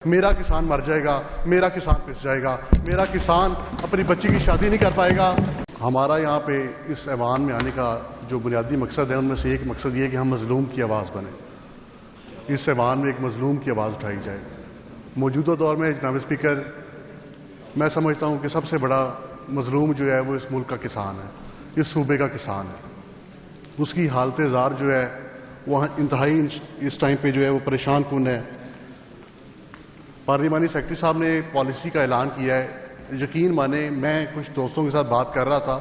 میرا کسان مر جائے گا، میرا کسان پس جائے گا، میرا کسان اپنی بچی کی شادی نہیں کر پائے گا۔ ہمارا یہاں پہ اس ایوان میں آنے کا جو بنیادی مقصد ہے ان میں سے ایک مقصد یہ ہے کہ ہم مظلوم کی آواز بنیں، اس ایوان میں ایک مظلوم کی آواز اٹھائی جائے۔ موجودہ دور میں جناب اسپیکر، میں سمجھتا ہوں کہ سب سے بڑا مظلوم جو ہے وہ اس ملک کا کسان ہے، اس صوبے کا کسان ہے۔ اس کی حالت زار جو ہے وہ انتہائی اس ٹائم پہ جو ہے وہ پریشان کن ہے۔ پارلیمانی سیکرٹری صاحب نے پالیسی کا اعلان کیا ہے، یقین مانیں میں کچھ دوستوں کے ساتھ بات کر رہا تھا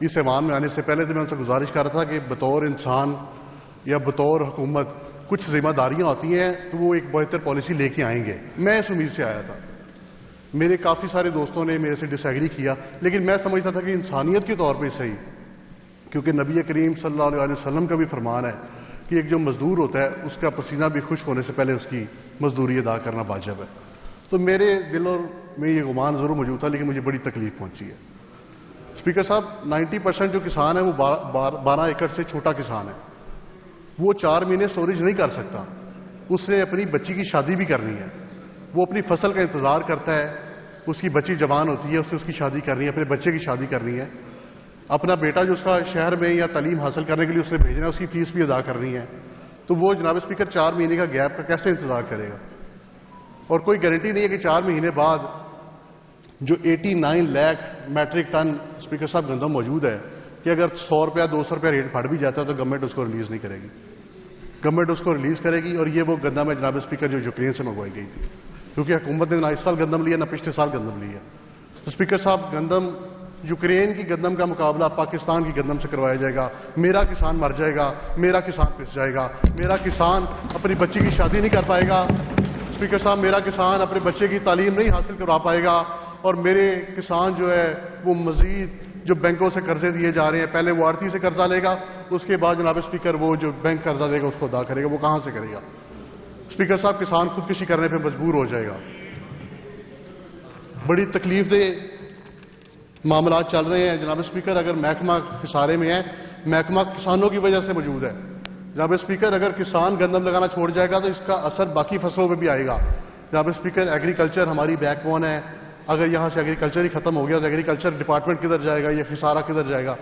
اس ایوان میں آنے سے پہلے، تو میں ان سے گزارش کر رہا تھا کہ بطور انسان یا بطور حکومت کچھ ذمہ داریاں ہوتی ہیں تو وہ ایک بہتر پالیسی لے کے آئیں گے۔ میں اس امید سے آیا تھا، میرے کافی سارے دوستوں نے میرے سے ڈس ایگری کیا، لیکن میں سمجھتا تھا کہ انسانیت کے طور پہ صحیح، کیونکہ نبی کریم صلی اللہ علیہ وسلم کا بھی فرمان ہے کہ ایک جو مزدور ہوتا ہے اس کا پسینہ بھی خشک ہونے سے پہلے اس کی مزدوری ادا کرنا واجب ہے۔ تو میرے دل میں یہ گمان ضرور موجود تھا، لیکن مجھے بڑی تکلیف پہنچی ہے۔ اسپیکر صاحب، 90% جو کسان ہے وہ 12 ایکڑ سے چھوٹا کسان ہے، وہ 4 مہینے سٹوریج نہیں کر سکتا، اس نے اپنی بچی کی شادی بھی کرنی ہے، وہ اپنی فصل کا انتظار کرتا ہے، اس کی بچی جوان ہوتی ہے، اسے اس کی شادی کرنی ہے، اپنے بچے کی شادی کرنی ہے، اپنا بیٹا جو اس کا شہر میں یا تعلیم حاصل کرنے کے لیے اسے بھیجنا ہے، اس کی فیس بھی ادا کرنی ہے، تو وہ جناب اسپیکر 4 مہینے کا گیپ کا کیسے انتظار کرے گا؟ اور کوئی گارنٹی نہیں ہے کہ 4 مہینے بعد جو 89 لاکھ میٹرک ٹن اسپیکر صاحب گندم موجود ہے کہ اگر 100 روپیہ 200 روپیہ ریٹ پڑ بھی جاتا ہے تو گورنمنٹ اس کو ریلیز نہیں کرے گی، گورنمنٹ اس کو ریلیز کرے گی۔ اور یہ وہ گندم ہے جناب اسپیکر جو یوکرین سے منگوائی گئی تھی، کیونکہ حکومت نے نہ اس سال گندم لیا نہ پچھلے سال گندم لیا۔ تو اسپیکر صاحب، گندم یوکرین کی گندم کا مقابلہ پاکستان کی گندم سے کروایا جائے گا۔ میرا کسان مر جائے گا، میرا کسان پس جائے گا، میرا کسان اپنی بچی کی شادی نہیں کر پائے گا۔ اسپیکر صاحب، میرا کسان اپنے بچے کی تعلیم نہیں حاصل کروا پائے گا، اور میرے کسان جو ہے وہ مزید جو بینکوں سے قرضے دیے جا رہے ہیں، پہلے وہ آڑتی سے قرضہ لے گا، اس کے بعد جناب اسپیکر وہ جو بینک قرضہ دے گا اس کو ادا کرے گا، وہ کہاں سے کرے گا؟ اسپیکر صاحب، کسان خودکشی کرنے پہ مجبور ہو جائے گا۔ بڑی تکلیف دہ معاملات چل رہے ہیں جناب اسپیکر۔ اگر محکمہ خسارے میں ہے، محکمہ کسانوں کی وجہ سے موجود ہے جناب اسپیکر۔ اگر کسان گندم لگانا چھوڑ جائے گا تو اس کا اثر باقی فصلوں پہ بھی آئے گا جناب اسپیکر۔ ایگریکلچر ہماری بیک بون ہے، اگر یہاں سے ایگریکلچر ہی ختم ہو گیا تو ایگریکلچر ڈپارٹمنٹ کدھر جائے گا، یہ خسارہ کدھر جائے گا؟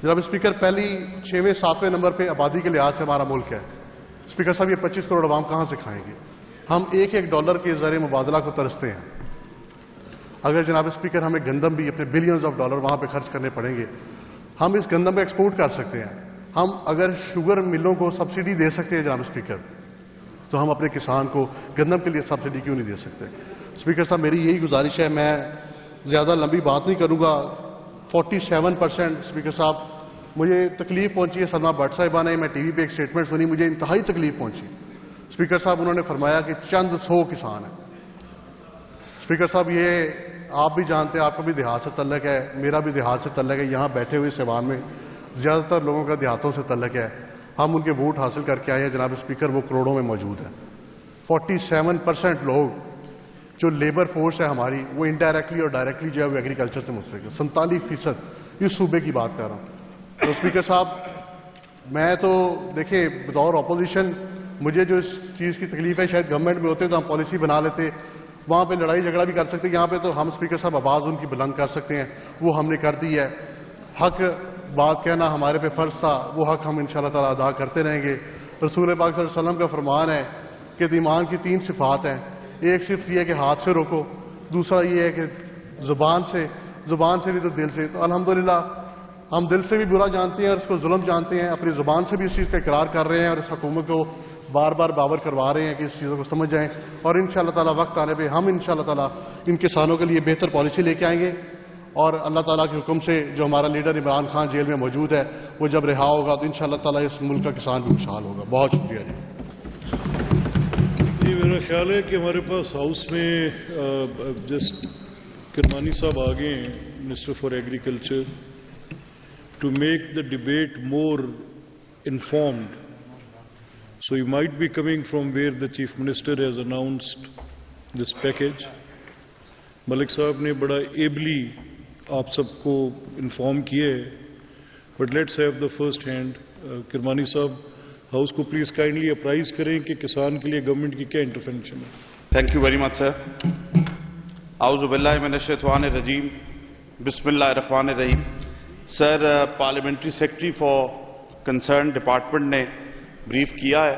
جناب اسپیکر، پہلی 6ویں 7ویں نمبر پہ آبادی کے لحاظ سے ہمارا ملک ہے اسپیکر صاحب۔ یہ 25 کروڑ عوام کہاں سے کھائیں گے؟ ہم ایک ڈالر کے زر مبادلہ کو ترستے ہیں۔ اگر جناب اسپیکر ہمیں گندم بھی اپنے بلینز آف ڈالر وہاں پہ خرچ کرنے پڑیں گے، ہم اس گندم کو ایکسپورٹ کر سکتے ہیں۔ ہم اگر شوگر ملوں کو سبسڈی دے سکتے ہیں جناب اسپیکر، تو ہم اپنے کسان کو گندم کے لیے سبسڈی کیوں نہیں دے سکتے؟ اسپیکر صاحب، میری یہی گزارش ہے، میں زیادہ لمبی بات نہیں کروں گا۔ 47% اسپیکر صاحب، مجھے تکلیف پہنچی ہے سلمہ بٹ صاحبہ نے، میں ٹی وی پہ ایک اسٹیٹمنٹ سنی، مجھے انتہائی تکلیف پہنچی۔ اسپیکر صاحب، انہوں نے فرمایا کہ چند 100 کسان ہیں۔ اسپیکر صاحب، یہ آپ بھی جانتے ہیں، آپ کا بھی دیہات سے تعلق ہے، میرا بھی دیہات سے تعلق ہے، یہاں بیٹھے ہوئے اس ایوان میں زیادہ تر لوگوں کا دیہاتوں سے تعلق ہے، ہم ان کے ووٹ حاصل کر کے آئے ہیں جناب اسپیکر، وہ کروڑوں میں موجود ہیں۔ 47% لوگ جو لیبر فورس ہے ہماری، وہ انڈائریکٹلی اور ڈائریکٹلی جو ہے وہ ایگریکلچر سے مستحق ہے۔ 47% اس صوبے کی بات کر رہا ہوں۔ تو اسپیکر صاحب، میں تو دیکھیں بطور اپوزیشن مجھے جو اس چیز کی تکلیف ہے، شاید گورنمنٹ میں ہوتے تو ہم پالیسی بنا لیتے، وہاں پہ لڑائی جھگڑا بھی کر سکتے، یہاں پہ تو ہم اسپیکر صاحب آواز ان کی بلند کر سکتے ہیں، وہ ہم نے کر دی ہے۔ حق بات کہنا ہمارے پہ فرض تھا، وہ حق ہم انشاءاللہ تعالیٰ ادا کرتے رہیں گے۔ رسول پاک صلی اللہ علیہ وسلم کا فرمان ہے کہ ایمان کی 3 صفات ہیں، ایک صفت یہ ہے کہ ہاتھ سے روکو، دوسرا یہ ہے کہ زبان سے بھی تو دل سے۔ تو الحمدللہ ہم دل سے بھی برا جانتے ہیں اور اس کو ظلم جانتے ہیں، اپنی زبان سے بھی اس چیز کا اقرار کر رہے ہیں اور اس حکومت کو بار بار باور کروا رہے ہیں کہ اس چیزوں کو سمجھ جائیں، اور انشاءاللہ تعالیٰ وقت آنے پہ ہم انشاءاللہ تعالیٰ ان کسانوں کے لیے بہتر پالیسی لے کے آئیں گے، اور اللہ تعالیٰ کے حکم سے جو ہمارا لیڈر عمران خان جیل میں موجود ہے وہ جب رہا ہوگا تو انشاءاللہ تعالیٰ اس ملک کا کسان بھی خوشحال ہوگا۔ بہت شکریہ جی، میرا خیال ہے کہ ہمارے پاس ہاؤس میں جسٹ کرمانی صاحب آ گئے ہیں، minister for agriculture, to make the debate more informed. So you might be coming from where the Chief Minister has announced this package. ملک صاحب نے بڑا ایبلی آپ سب کو انفارم کیا ہے، but let's have the first hand. Kirmani صاحب، ہاؤس کو please kindly اپرائز کریں کہ کسان کے لیے گورنمنٹ کی کیا انٹرفینشن ہے. Thank you very much, sir. A'udhu billahi minash shaitanir rajim. Bismillahir rahmanir rahim. Sir, Parliamentary Secretary for concerned department نے brief کیا ہے.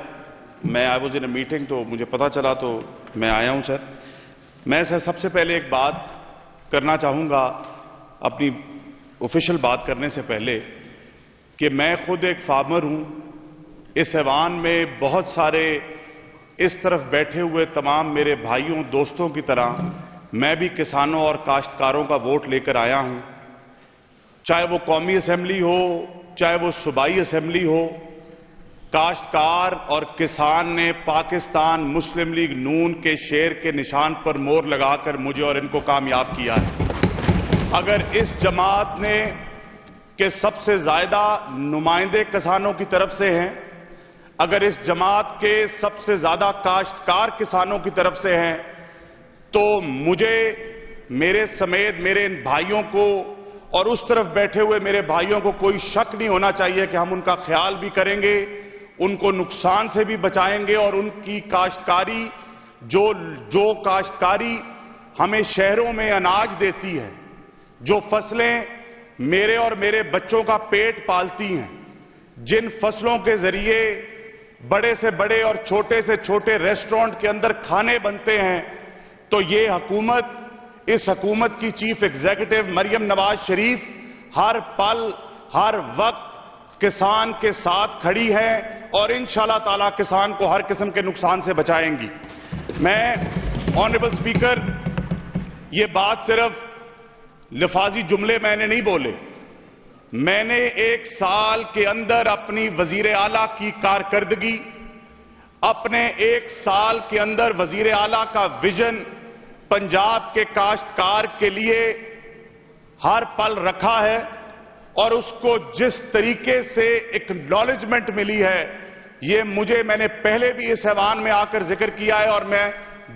میں I was in a meeting تو مجھے پتا چلا تو میں آیا ہوں سر. میں سر سب سے پہلے ایک بات کرنا چاہوں گا اپنی official بات کرنے سے پہلے کہ میں خود ایک فارمر ہوں. اس ایوان میں بہت سارے اس طرف بیٹھے ہوئے تمام میرے بھائیوں دوستوں کی طرح میں بھی کسانوں اور کاشتکاروں کا ووٹ لے کر آیا ہوں. چاہے وہ قومی اسمبلی ہو چاہے وہ صوبائی اسمبلی ہو, کاشتکار اور کسان نے پاکستان مسلم لیگ نون کے شیر کے نشان پر مور لگا کر مجھے اور ان کو کامیاب کیا ہے. اگر اس جماعت نے کہ سب سے زیادہ نمائندے کسانوں کی طرف سے ہیں, اگر اس جماعت کے سب سے زیادہ کاشتکار کسانوں کی طرف سے ہیں, تو مجھے میرے سمیت میرے ان بھائیوں کو اور اس طرف بیٹھے ہوئے میرے بھائیوں کو کوئی شک نہیں ہونا چاہیے کہ ہم ان کا خیال بھی کریں گے, ان کو نقصان سے بھی بچائیں گے, اور ان کی کاشتکاری جو کاشتکاری ہمیں شہروں میں اناج دیتی ہے, جو فصلیں میرے اور میرے بچوں کا پیٹ پالتی ہیں, جن فصلوں کے ذریعے بڑے سے بڑے اور چھوٹے سے چھوٹے ریسٹورنٹ کے اندر کھانے بنتے ہیں, تو یہ حکومت, اس حکومت کی چیف ایگزیکٹو مریم نواز شریف ہر پل ہر وقت کسان کے ساتھ کھڑی ہے اور انشاءاللہ تعالی کسان کو ہر قسم کے نقصان سے بچائیں گی. میں آنریبل اسپیکر, یہ بات صرف لفاظی جملے میں نے نہیں بولے, میں نے ایک سال کے اندر اپنی وزیر اعلیٰ کی کارکردگی, اپنے ایک سال کے اندر وزیر اعلیٰ کا ویژن پنجاب کے کاشتکار کے لیے ہر پل رکھا ہے, اور اس کو جس طریقے سے ایکنالجمنٹ ملی ہے, یہ میں نے پہلے بھی اس ایوان میں آ کر ذکر کیا ہے اور میں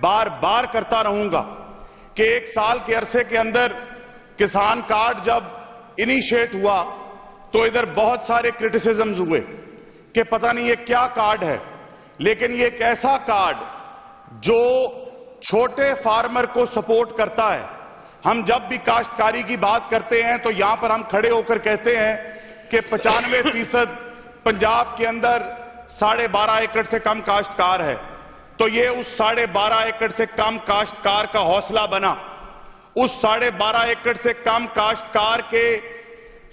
بار بار کرتا رہوں گا کہ ایک سال کے عرصے کے اندر کسان کارڈ جب انیشیٹ ہوا تو ادھر بہت سارے کرٹیسزمز ہوئے کہ پتہ نہیں یہ کیا کارڈ ہے, لیکن یہ ایک ایسا کارڈ جو چھوٹے فارمر کو سپورٹ کرتا ہے. ہم جب بھی کاشتکاری کی بات کرتے ہیں تو یہاں پر ہم کھڑے ہو کر کہتے ہیں کہ 95% پنجاب کے اندر 12.5 ایکڑ سے کم کاشتکار ہے, تو یہ اس 12.5 ایکڑ سے کم کاشتکار کا حوصلہ بنا. اس 12.5 ایکڑ سے کم کاشتکار کے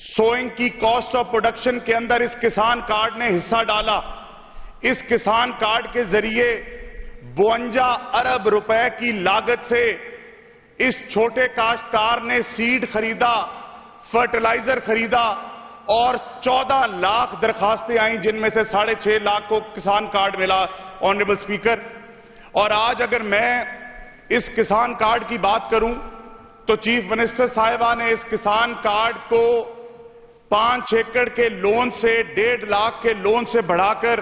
سوئنگ کی کاسٹ آف پروڈکشن کے اندر اس کسان کارڈ نے حصہ ڈالا. اس کسان کارڈ کے ذریعے 52 ارب روپے کی لاگت سے اس چھوٹے کاشتکار نے سیڈ خریدا, فرٹیلائزر خریدا, اور 14 لاکھ درخواستیں آئیں جن میں سے 6.5 لاکھ کو کسان کارڈ ملا. آنریبل اسپیکر, اور آج اگر میں اس کسان کارڈ کی بات کروں تو چیف منسٹر صاحبہ نے اس کسان کارڈ کو 5 ایکڑ کے لون سے 1.5 لاکھ کے لون سے بڑھا کر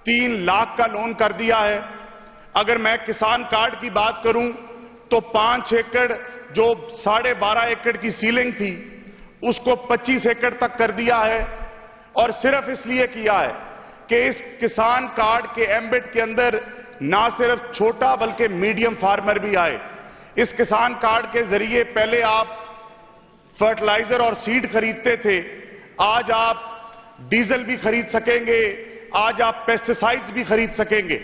3 لاکھ کا لون کر دیا ہے. اگر میں کسان کارڈ کی بات کروں تو 5 ایکڑ جو 12.5 ایکڑ کی سیلنگ تھی اس کو 25 ایکڑ تک کر دیا ہے, اور صرف اس لیے کیا ہے کہ اس کسان کارڈ کے ایمبٹ کے اندر نہ صرف چھوٹا بلکہ میڈیم فارمر بھی آئے. اس کسان کارڈ کے ذریعے پہلے آپ فرٹیلائزر اور سیڈ خریدتے تھے, آج آپ ڈیزل بھی خرید سکیں گے, آج آپ پیسٹیسائڈز بھی خرید سکیں گے.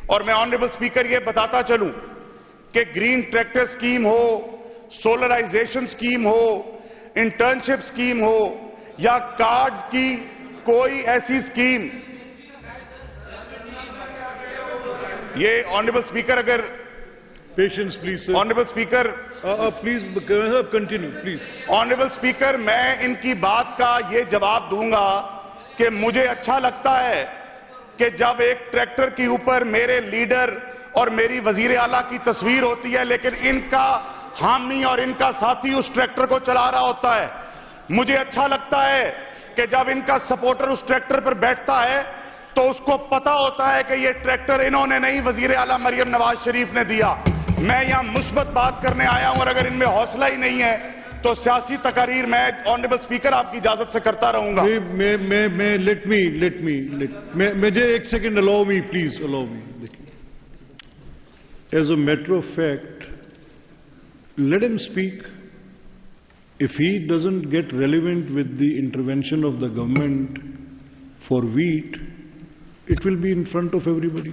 اور میں آنریبل اسپیکر یہ بتاتا چلوں کہ گرین ٹریکٹر سکیم ہو, سولرائزیشن سکیم ہو, انٹرنشپ سکیم ہو یا کارڈ کی کوئی ایسی سکیم, یہ آنریبل اسپیکر اگر patience please sir. Honourable speaker please continue please. Honourable speaker, میں ان کی بات کا یہ جواب دوں گا کہ مجھے اچھا لگتا ہے کہ جب ایک ٹریکٹر کے اوپر میرے لیڈر اور میری وزیر اعلیٰ کی تصویر ہوتی ہے لیکن ان کا حامی اور ان کا ساتھی اس ٹریکٹر کو چلا رہا ہوتا ہے. مجھے اچھا لگتا ہے کہ جب ان کا سپورٹر اس ٹریکٹر پر بیٹھتا ہے تو اس کو پتا ہوتا ہے کہ یہ ٹریکٹر انہوں نے نہیں, وزیر اعلیٰ مریم نواز شریف نے دیا. میں یہاں مثبت بات کرنے آیا ہوں, اور اگر ان میں حوصلہ ہی نہیں ہے تو سیاسی تقاریر میں آنریبل اسپیکر آپ کی اجازت سے کرتا رہوں گا. مجھے 1 second allow me please, allow me. as a matter of fact, let him speak. If he doesn't get relevant with the intervention of the government for wheat, it will be in front of everybody.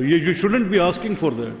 You shouldn't be asking for that.